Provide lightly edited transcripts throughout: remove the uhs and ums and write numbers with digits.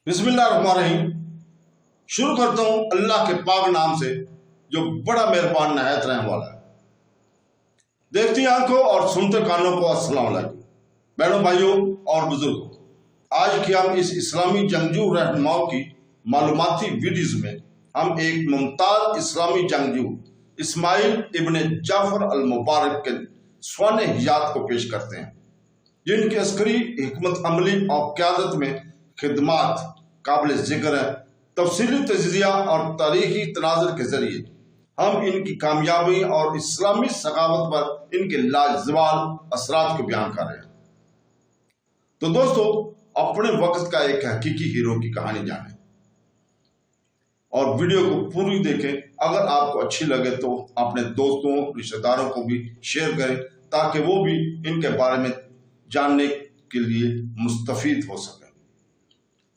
बिस्मिल्लाहिर्रहमानिर्रहीम। शुरू करता हूँ अल्लाह के पाक नाम से जो बड़ा मेहरबान नहायत रहने वाला है। देखती आंखों और सुनते कानों को अस्सलाम वालेकुम। बहनों, भाइयों और बुजुर्गों, आज की हम इस इस्लामी जंगजू रहनुमाओं की मालूमाती वीडियोज में हम एक मुमताज इस्लामी जंगजू इस्माइल इब्न जाफर अल मुबारक के स्वान हियात को पेश करते हैं, जिनकी अस्करी हिकमत अमली और क़यादत में खिदमात काबिल जिक्र है। तफसीली तजिया और तारीखी तनाज़ुर के जरिए हम इनकी कामयाबी और इस्लामी सखावत पर इनके लाजवाल असरात को बयान कर रहे हैं। तो दोस्तों, अपने वक्त का एक हकीकी हीरो की कहानी जानें और वीडियो को पूरी देखें। अगर आपको अच्छी लगे तो अपने दोस्तों रिश्तेदारों को भी शेयर करें ताकि वो भी इनके बारे में जानने के लिए मुस्तफीद हो सके।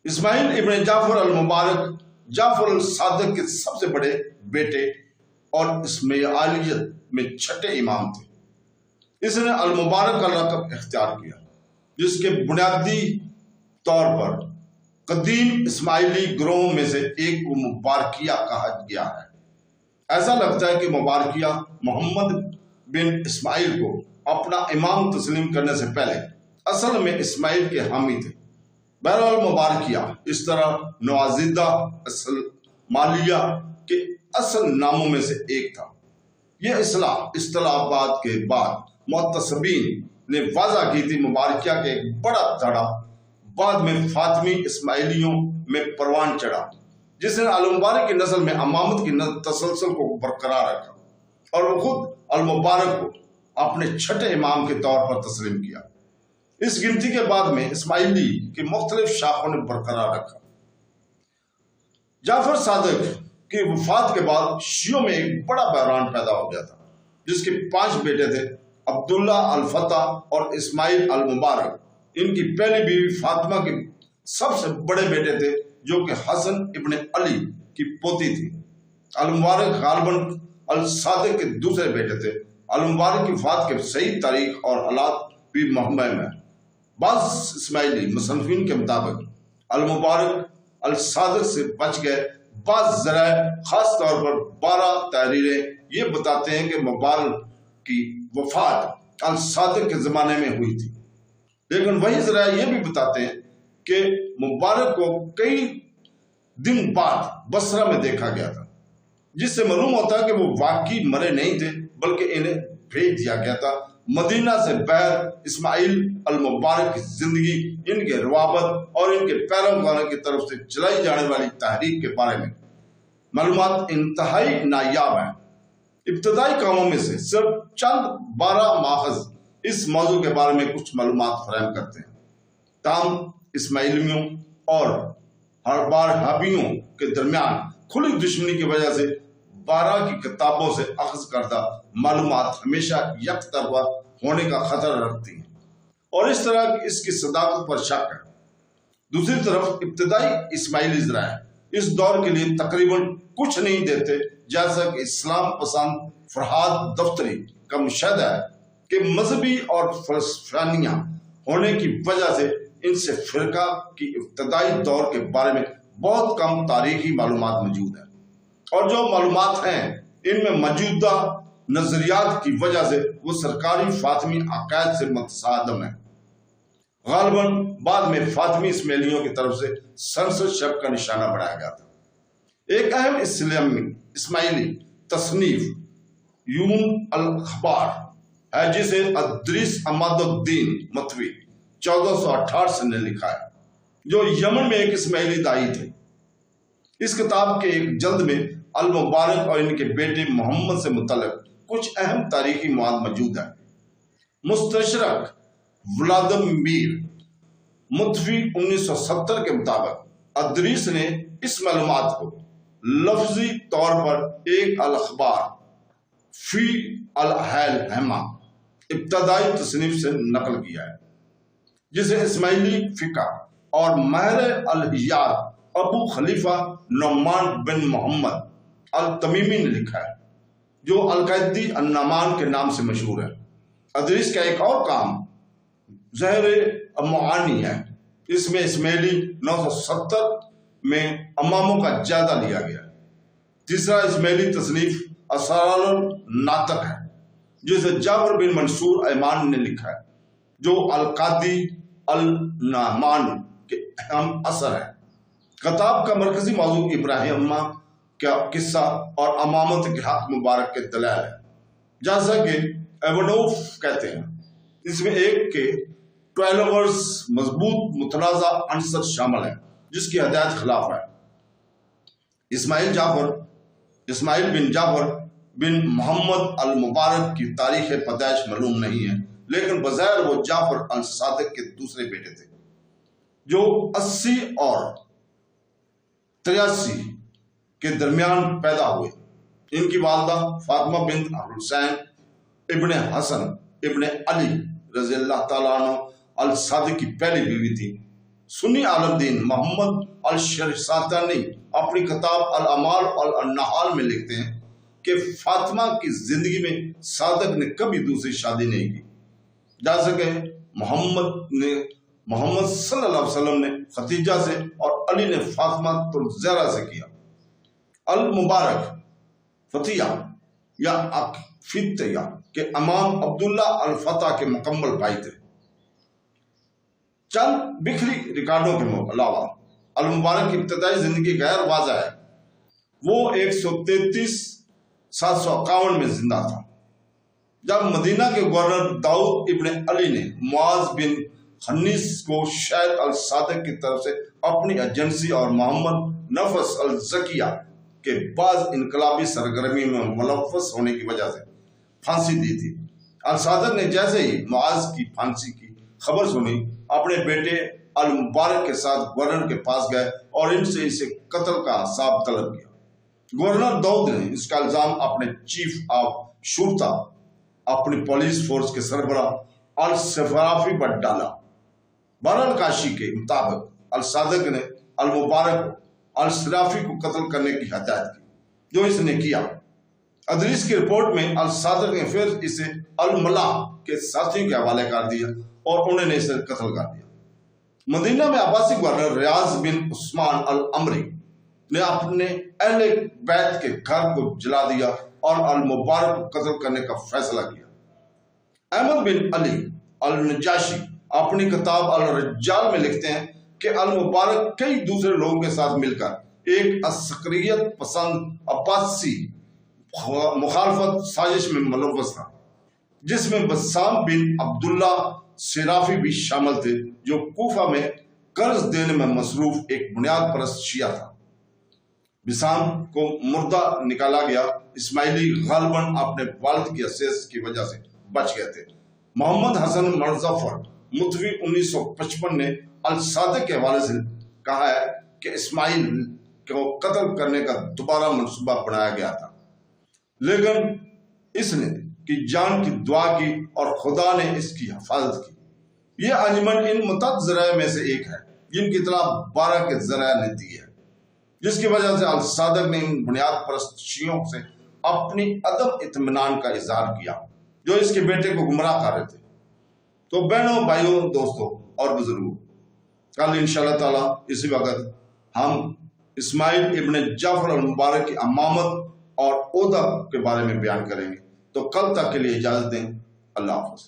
इस्माइल इब्न जाफर अल मुबारक जाफर अल सादिक के सबसे बड़े बेटे और इस्माइलियत में छठे इमाम थे। इसने अल मुबारक का लक़ब इख्तियार किया, जिसके बुनियादी तौर पर कदीम इस्माइली ग्रोह में से एक को मुबारकिया कहा गया है। ऐसा लगता है कि मुबारकिया मोहम्मद बिन इस्माइल को अपना इमाम तस्लीम करने से पहले असल में इस्माइल के हामी थे। बहरहाल मुबारकिया इस तरह नवाजिदा मालिया के असल नामों में से एक था। यह इस्लाहाबाद के बाद मुअत्तसिबीन ने वाज़ा की थी मुबारकिया के एक बड़ा धड़ा बाद में फातिमी इस्माइलियों में परवान चढ़ा, जिसने अल मुबारक की नस्ल में अमामत की तसलसल को बरकरार रखा और वो खुद अल मुबारक को अपने छठे इमाम के तौर पर तस्लीम किया। इस गिनती के बाद में इस्माइली की मुख्तलिफ शाखों ने बरकरार रखा। जाफर सादिक की वफात के बाद शियों में एक बड़ा बहरान पैदा हो गया था, जिसके 5 बेटे थे, अब्दुल्ला अल फतह और इस्माइल अल मुबारक। इनकी पहली बीवी फातिमा के सबसे बड़े बेटे थे, जो कि हसन इब्न अली की पोती थी। अल मुबारक गालिबन अल सादिक के दूसरे बेटे थे। अल मुबारक की वफात के सही तारीख और हालात भी महमूम है। बाज़ इस्माइली मुसन्निफीन के मुताबिक अल मुबारक अल सादिक से बच गए। बाज़ ज़राए खास तौर पर 12 तहरीरें ये बताते हैं कि मुबारक की वफात अल सादिक के ज़माने में हुई थी, लेकिन वही ज़राए ये भी बताते हैं कि मुबारक को कई दिन बाद बसरा में देखा गया था, जिससे मालूम होता है कि वो वाकई मरे नहीं थे, बल्कि इन्हें भेज दिया गया था। मदीना से बाहर इस्माइल अल मुबारक की जिंदगी, इनके रवाबत और इनके पैरोकारों की तरफ से चलाई जाने वाली तहरीक के बारे में मालूमात इंतहाई नायाब हैं। इब्तदाई कामों में से सिर्फ चंद 12 माखज़ इस मौजू के बारे में कुछ मालूमात फराहम करते हैं। ताम इस्माइलियों और हाबियों के दरमियान खुली दुश्मनी की वजह से 12 की किताबों से अख्ज़ करदा मालूमात हमेशा यकतरफा होने का खतरा रखती हैं और इस तरह इसकी सदाकत पर शक है। दूसरी तरफ इब्तदाई इस्माइली ज़राए इस दौर के लिए तकरीबन कुछ नहीं देते, जैसा कि इस्लाम पसंद फरहाद दफ्तरी का मुशाहदा है कि मजहबी और फलसफानिया होने की वजह से इनसे फ़िरका की इब्तदाई दौर के बारे में बहुत कम तारीखी मालूमात मौजूद है और जो मालूमात हैं इनमें मौजूदा नजरियात की वजह से वो सरकारी फातिमी अकायद से मुतसादम है। गालिबन बाद में फातिमी इस्माइलियों की तरफ से सेंसरशिप का निशाना बनाया गया था। एक अहम इस्माइली तसनीफ यूम अल अखबार है, जिसे अदरीस अमादुद्दीन मतवी 1468 ने लिखा है, जो यमन में एक इस्माइली दाई थे। इस किताब के एक जल्द में अल मुबारक और इनके बेटे मोहम्मद से मुतल्लिक़ कुछ अहम तारीखी मवाद मौजूद है। मुस्तशरक व्लादिमीर मुतवी 1970 के मुताबिक अदरीस ने इस मालूमात को लफ्जी तौर पर एक अल अखबार फी अल हैमा इब्तदाई तसनीफ से नकल किया है, जिसे इस्माइली फ़िक़ा और महर अल हियात अबू खलीफा नौमान बिन मोहम्मद अल तमीमी ने लिखा है, जो अल-क़ायदी अन्नामान के नाम से मशहूर है। अदरीस का एक और काम ज़हर मुआनी है। اس میں اسماعیلی 970 میں اماموں کا جائزہ لیا گیا ہے۔ تیسرا اسماعیلی تصنیف اسرار الناطق ہے، جسے جعفر بن منصور ایمان نے لکھا ہے، جو القادی النعمان کے اہم اثر ہے۔ کتاب کا مرکزی موضوع ابراہیم کا قصہ اور امامت کے حق مبارک کے دلائل ہے۔ جیسا کہ ایونوف کہتے ہیں، اس میں ایک کے 12 ورز مضبوط متنازع عنصر شامل ہیں جس کی ہدایت خلاف ہے۔ اسماعیل بن جعفر بن محمد المبارک کی تاریخ پیدائش معلوم نہیں ہے، لیکن بظاہر وہ جعفر الصادق کے دوسرے بیٹے تھے، جو 80 اور 83 کے درمیان پیدا ہوئے۔ ان کی والدہ فاطمہ بنت حسین ابن حسن ابن علی رضی اللہ تعالیٰ عنہ الصادق کی پہلی بیوی تھی۔ سنی عالم دین محمد الشرستانی اپنی کتاب الاعمال والنحال میں لکھتے ہیں کہ فاطمہ کی زندگی میں صادق نے کبھی دوسری شادی نہیں کی، جیسا کہ محمد صلی اللہ علیہ وسلم نے خدیجہ سے اور علی نے فاطمہ الزہرا سے کیا۔ المبارک فتیہ یا فتیہ کے امام عبداللہ الفتح کے مکمل بھائی تھے۔ چند بکھری ریکارڈوں کے علاوہ المبارک کی ابتدائی زندگی غیر واضح ہے۔ وہ 133 751 میں زندہ تھا جب مدینہ کے گورنر داؤد ابن علی نے معاذ بن خنیس کو شاید الصادق کی طرف سے اپنی ایجنسی اور محمد نفس الزکیہ کے بعض انقلابی سرگرمی میں ملوث ہونے کی وجہ سے پھانسی دی تھی۔ الصادق نے جیسے ہی معاذ کی پھانسی کی خبر سنی، اپنے بیٹے المبارک کے ساتھ گورنر کے پاس گئے اور ان سے اسے قتل کا حساب طلب کیا۔ گورنر داؤد نے اس کا الزام اپنے چیف آف شرطہ، اپنی پولیس فورس کے سربراہ الصفرافی پر ڈالا۔ بہرحال کاشی کے مطابق الصادق نے المبارک کو الصرافی کو قتل کرنے کی ہدایت کی، جو اس نے کیا۔ ادریس کی رپورٹ میں الصادق نے پھر اسے الملا کے ساتھیوں کے حوالے کر دیا اور انہوں نے اسے قتل کر دیا۔ مدینہ میں عباسی گورنر ریاض بن عثمان العمری نے اپنے اہل بیت کے گھر کو جلا دیا اور المبارک کو قتل کرنے کا فیصلہ کیا۔ احمد بن علی النجاشی اپنی کتاب الرجال میں لکھتے ہیں کہ المبارک کئی دوسرے لوگوں کے ساتھ مل کر ایک عسکریت پسند عباسی مخالفت سازش میں ملوث تھا، جس میں بسام بن عبداللہ صرافی بھی شامل تھے، جو کوفہ میں قرض دینے میں مصروف ایک بنیاد پرست شیعہ تھا۔ بسام کو مردہ نکالا گیا۔ اسماعیلی غالباً اپنے والد کی حیثیت کی وجہ سے بچ گئے تھے۔ محمد حسن مرظفر متوی 1955 نے الصادق کے حوالے سے کہا ہے کہ اسماعیل کو قتل کرنے کا دوبارہ منصوبہ بنایا گیا تھا، لیکن اس نے کی جان کی دعا کی اور خدا نے اس کی حفاظت کی۔ یہ انجمن ان متعدد ذرائع میں سے ایک ہے جن کی اطلاع 12 کے ذرائع نے دی ہے، جس کی وجہ سے الصادق نے ان بنیاد پرست شیعوں سے اپنی عدم اطمینان کا اظہار کیا جو اس کے بیٹے کو گمراہ کر رہے تھے۔ تو بہنوں، بھائیوں، دوستوں اور بزرگوں، کل انشاءاللہ تعالیٰ اسی وقت ہم اسماعیل ابن جعفر المبارک کی امامت اور عہدہ کے بارے میں بیان کریں گے۔ تو کل تک کے لیے اجازت دیں۔ اللہ حافظ۔